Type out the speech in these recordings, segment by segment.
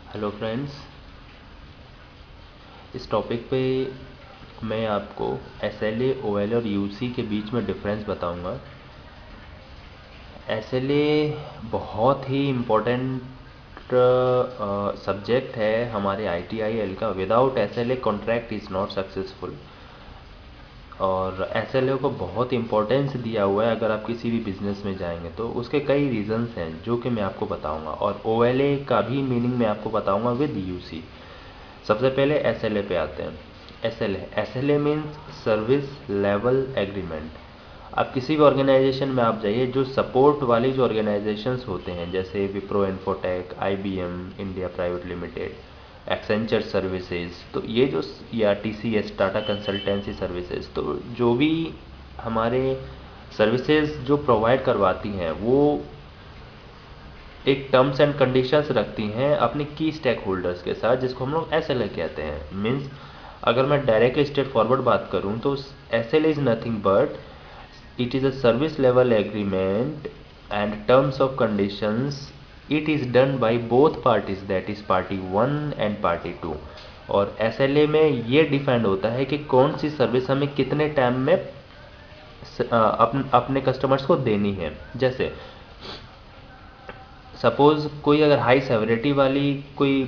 Hello friends, इस topic पे मैं आपको SLA, OLA और UC के बीच में डिफरेंस बताऊंगा। SLA बहुत ही इम्पोर्टेंट सब्जेक्ट है हमारे ITIL का। Without SLA contract is not successful, और SLA को बहुत इम्पोर्टेंस दिया हुआ है। अगर आप किसी भी बिजनेस में जाएंगे तो उसके कई रीजंस हैं जो कि मैं आपको बताऊंगा, और OLA का भी मीनिंग मैं आपको बताऊंगा विद UC। सबसे पहले SLA पे आते हैं। SLA means service level agreement. अब किसी भी ऑर्गेनाइजेशन में आप जाइए, जो सपोर्ट वाली जो ऑर्गेनाइजेशंस होते हैं जैसे Wipro infotech, IBM India private limited, Accenture services, तो ये जो, या TCS टाटा कंसल्टेंसी सर्विसेज, तो जो भी हमारे सर्विसेज जो प्रोवाइड करवाती हैं वो एक टर्म्स एंड कंडीशंस रखती हैं अपने की स्टेक होल्डर्स के साथ, जिसको हम लोग SLA कहते हैं। मीन्स अगर मैं डायरेक्टली स्ट्रेट फॉरवर्ड बात करूं तो SLA is nothing but it is a service level agreement and terms of conditions. It is done by both parties, that is party 1 and party 2। और SLA में ये डिफाइंड होता है कि कौन सी सर्विस हमें कितने टाइम में अपने कस्टमर्स को देनी है। जैसे सपोज कोई अगर हाई सेवरिटी वाली कोई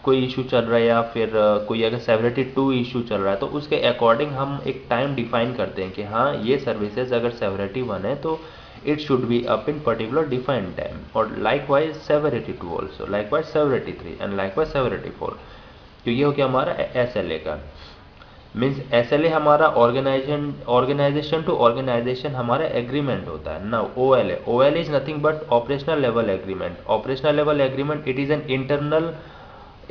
कोई इशू चल रहा है, या फिर कोई अगर सेवरिटी 2 इशू चल रहा है, तो उसके अकॉर्डिंग हम एक टाइम डिफाइन करते हैं कि हाँ, ये सर्विसेज अगर सेवरिटी 1 है तो it should be up in particular defined time, और likewise severity 2 also, likewise severity 3 and likewise severity 4। तो ये हो गया हमारा SLA का। मीन्स SLA हमारा ऑर्गेनाइजेशन टू ऑर्गेनाइजेशन हमारा एग्रीमेंट होता है ना। OLA is nothing but operational level agreement. Operational level agreement, it is an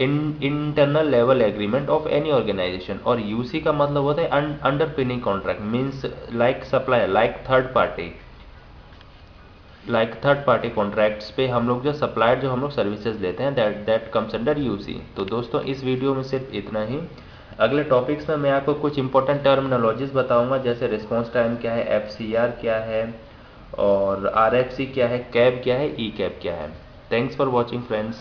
internal level agreement of any organisation. और UC का मतलब होता है underpinning contract. Means like supplier, like third party contracts पे हम लोग जो सप्लायर, जो हम लोग सर्विसेज लेते हैं, दैट कम्स अंडर UC। तो दोस्तों, इस वीडियो में सिर्फ इतना ही। अगले टॉपिक्स में मैं आपको कुछ इंपॉर्टेंट टर्मिनोलॉजीज बताऊंगा, जैसे रिस्पॉन्स टाइम क्या है, FCR क्या है, और RFC क्या है, कैब क्या है, ई कैब क्या है। Thanks for watching friends.